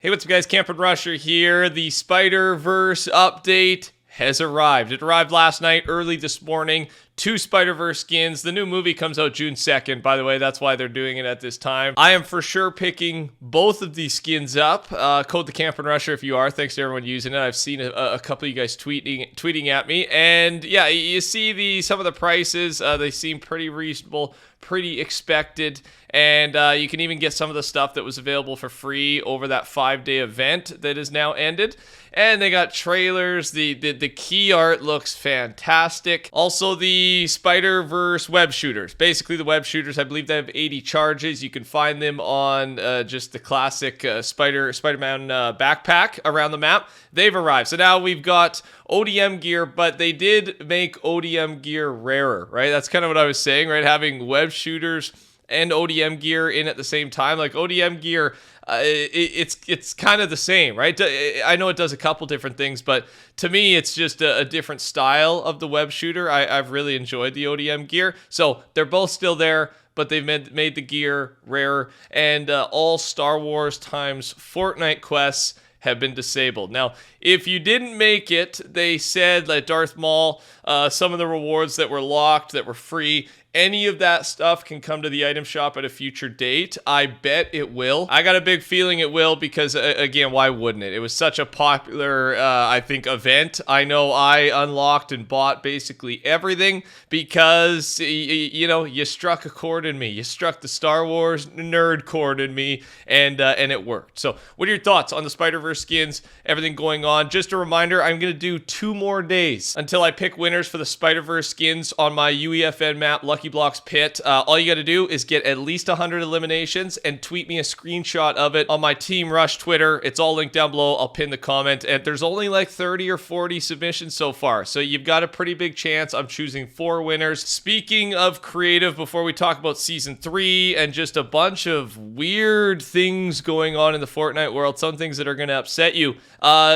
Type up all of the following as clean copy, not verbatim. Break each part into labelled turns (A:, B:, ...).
A: Hey, what's up guys, TheCampingRusher here. The Spiderverse update has arrived. It arrived last night, early this morning. 2 Spiderverse skins. The new movie comes out June 2nd, by the way. That's why they're doing it at this time. I am for sure picking both of these skins up. Code TheCampingRusher if you are. Thanks to everyone using it. I've seen a couple of you guys tweeting at me. And yeah, you see some of the prices. They seem pretty reasonable, pretty expected. And you can even get some of the stuff that was available for free over that 5-day event that is now ended. And they got trailers. The key art looks fantastic. Also, the Spiderverse web shooters. Basically, the web shooters, I believe they have 80 charges. You can find them on just the classic Spider-Man backpack around the map. They've arrived. So now we've got ODM gear, but they did make ODM gear rarer, right? That's kind of what I was saying, right? Having web shooters and ODM gear in at the same time. Like ODM gear, it's kind of the same, right? I know it does a couple different things, but to me, it's just a different style of the web shooter. I've really enjoyed the ODM gear. So they're both still there, but they've made the gear rarer. And all Star Wars times Fortnite quests have been disabled. Now, if you didn't make it, they said that Darth Maul, some of the rewards that were locked, that were free, any of that stuff can come to the item shop at a future date. I bet it will. I got a big feeling it will because, again, why wouldn't it? It was such a popular, I think, event. I know I unlocked and bought basically everything because, you know, you struck a chord in me. You struck the Star Wars nerd chord in me, and it worked. So what are your thoughts on the Spider-Verse skins, everything going on? Just a reminder, I'm going to do 2 more days until I pick winners for the Spider-Verse skins on my UEFN map, Lucky Blocks Pit. All you got to do is get at least 100 eliminations and tweet me a screenshot of it on my Team Rush Twitter. It's all linked down below. I'll pin the comment. And there's only like 30 or 40 submissions so far, so you've got a pretty big chance. I'm choosing 4 winners. Speaking of creative, before we talk about Season 3 and just a bunch of weird things going on in the Fortnite world, some things that are going to upset you,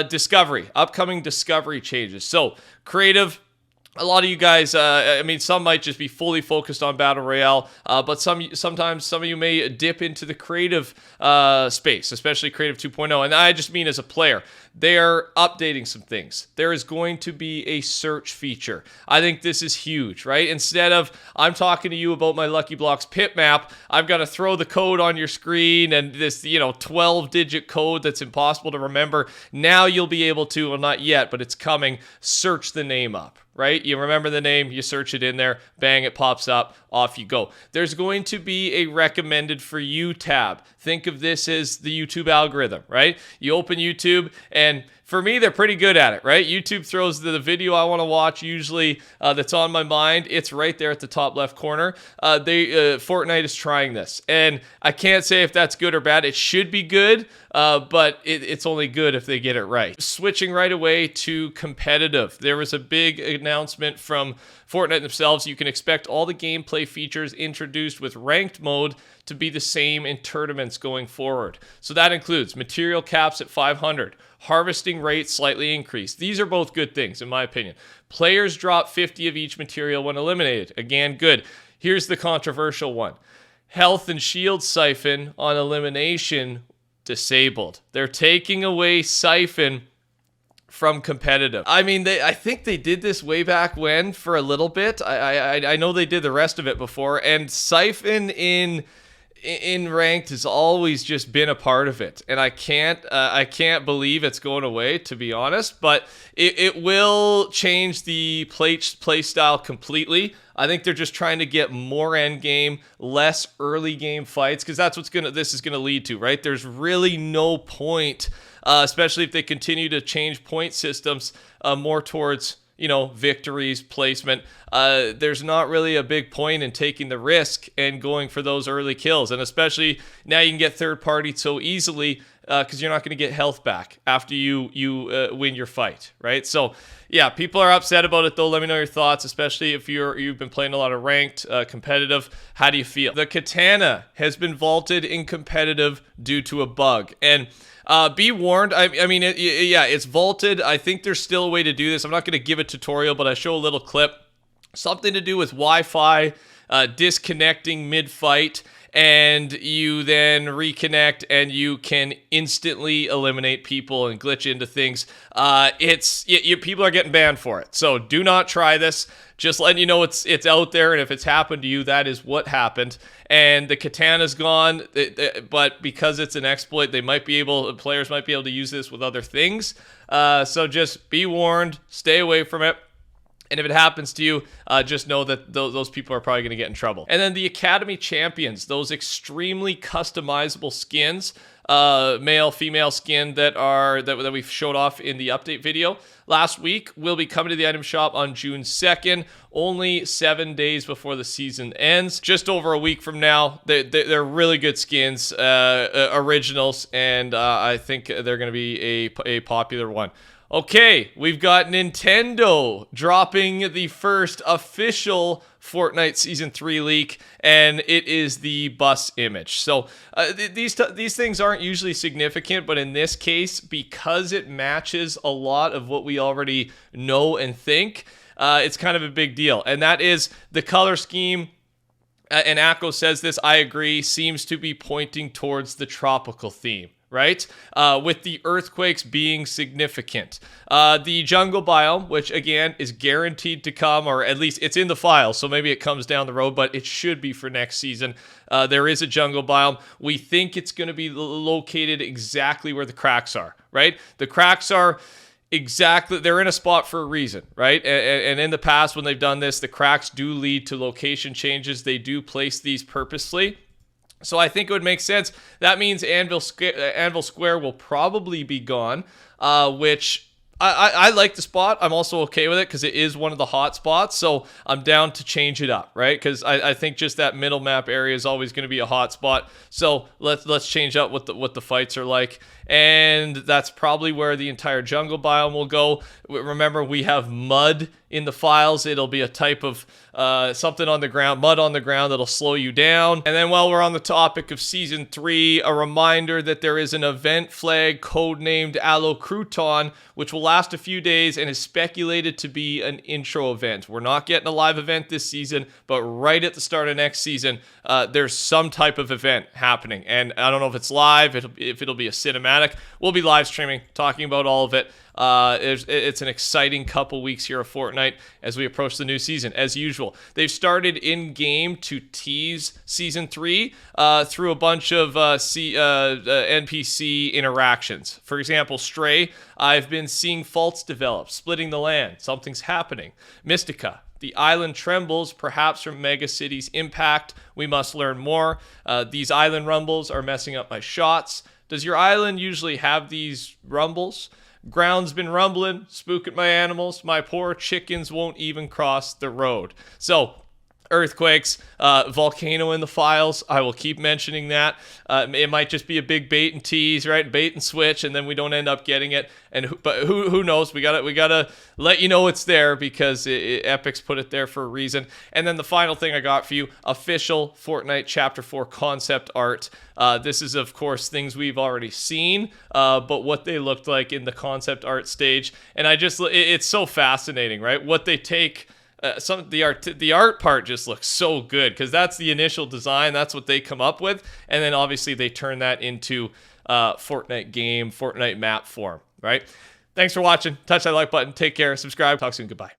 A: Discovery, upcoming Discovery changes. So, creative, a lot of you guys, I mean, some might just be fully focused on Battle Royale, but sometimes some of you may dip into the creative space, especially Creative 2.0. And I just mean as a player, they're updating some things. There is going to be a search feature. I think this is huge, right? Instead of I'm talking to you about my Lucky Blocks pit map, I've got to throw the code on your screen and this, 12-digit code that's impossible to remember. Now you'll be able to, well, not yet, but it's coming, search the name up. Right? You remember the name, you search it in there, bang, it pops up, off you go. There's going to be a recommended for you tab. Think of this as the YouTube algorithm, right? You open YouTube, and for me, they're pretty good at it, right? YouTube throws the video I want to watch, usually that's on my mind. It's right there at the top left corner. Fortnite is trying this, and I can't say if that's good or bad. It should be good, but it's only good if they get it right. Switching right away to competitive. There was a big announcement from Fortnite themselves. You can expect all the gameplay features introduced with ranked mode to be the same in tournaments going forward. So that includes material caps at 500, harvesting rates slightly increased. These are both good things, in my opinion. Players drop 50 of each material when eliminated. Again, good. Here's the controversial one. Health and shield siphon on elimination disabled. They're taking away siphon from competitive. I mean, I think they did this way back when for a little bit. I know they did the rest of it before, and siphon in ranked has always just been a part of it, and I can't believe it's going away, to be honest. But it will change the play style completely. I think they're just trying to get more end game, less early game fights, because that's what this is gonna lead to, right? There's really no point, especially if they continue to change point systems more towards victories, placement. There's not really a big point in taking the risk and going for those early kills. And especially now you can get third party so easily because you're not going to get health back after you win your fight, right? So yeah, people are upset about it though. Let me know your thoughts, especially if you've been playing a lot of ranked competitive. How do you feel? The Katana has been vaulted in competitive due to a bug. And be warned, I mean, it's vaulted. I think there's still a way to do this. I'm not going to give a tutorial, but I show a little clip. Something to do with Wi-Fi, disconnecting mid-fight, and you then reconnect and you can instantly eliminate people and glitch into things. People are getting banned for it. So do not try this. Just letting you know it's out there, and if it's happened to you, that is what happened. And the katana's gone, but because it's an exploit, players might be able to use this with other things. So just be warned, stay away from it. And if it happens to you, just know that those people are probably going to get in trouble. And then the Academy Champions, those extremely customizable skins, male, female skin that we showed off in the update video last week, will be coming to the item shop on June 2nd, only 7 days before the season ends. Just over a week from now. They're really good skins, originals, and I think they're going to be a popular one. Okay, we've got Nintendo dropping the first official Fortnite Season 3 leak, and it is the bus image. So these things aren't usually significant, but in this case, because it matches a lot of what we already know and think, it's kind of a big deal. And that is the color scheme. And Akko says this, I agree, seems to be pointing towards the tropical theme. Right? With the earthquakes being significant. The jungle biome, which again is guaranteed to come, or at least it's in the file, so maybe it comes down the road, but it should be for next season. There is a jungle biome. We think it's going to be located exactly where the cracks are, right? The cracks are exactly, they're in a spot for a reason, right? And in the past, when they've done this, the cracks do lead to location changes. They do place these purposely. So I think it would make sense. That means Anvil Square will probably be gone, which I like the spot. I'm also okay with it because it is one of the hot spots. So I'm down to change it up, right? Because I think just that middle map area is always going to be a hot spot. So let's change up what the fights are like. And that's probably where the entire jungle biome will go. Remember, we have mud in the files. It'll be a type of something on the ground, mud on the ground that'll slow you down. And then while we're on the topic of Season 3, a reminder that there is an event flag codenamed Aloe Crouton, which will last a few days and is speculated to be an intro event. We're not getting a live event this season, but right at the start of next season, there's some type of event happening. And I don't know if it's live, if it'll be a cinematic. We'll be live streaming, talking about all of it. It's an exciting couple weeks here of Fortnite as we approach the new season. As usual, they've started in-game to tease Season 3 through a bunch of NPC interactions. For example, Stray, I've been seeing faults develop, splitting the land. Something's happening. Mystica, the island trembles, perhaps from Mega City's impact. We must learn more. These island rumbles are messing up my shots. Does your island usually have these rumbles? Ground's been rumbling, spooking my animals. My poor chickens won't even cross the road. So, earthquakes, volcano in the files. I will keep mentioning that. It might just be a big bait and tease, right? Bait and switch, and then we don't end up getting it. But who knows? We gotta let you know it's there because Epic's put it there for a reason. And then the final thing I got for you: official Fortnite Chapter 4 concept art. This is, of course, things we've already seen, but what they looked like in the concept art stage. And it's so fascinating, right? What they take. The art part just looks so good because that's the initial design. That's what they come up with. And then obviously they turn that into Fortnite map form, right? Thanks for watching. Touch that like button. Take care. Subscribe. Talk soon. Goodbye.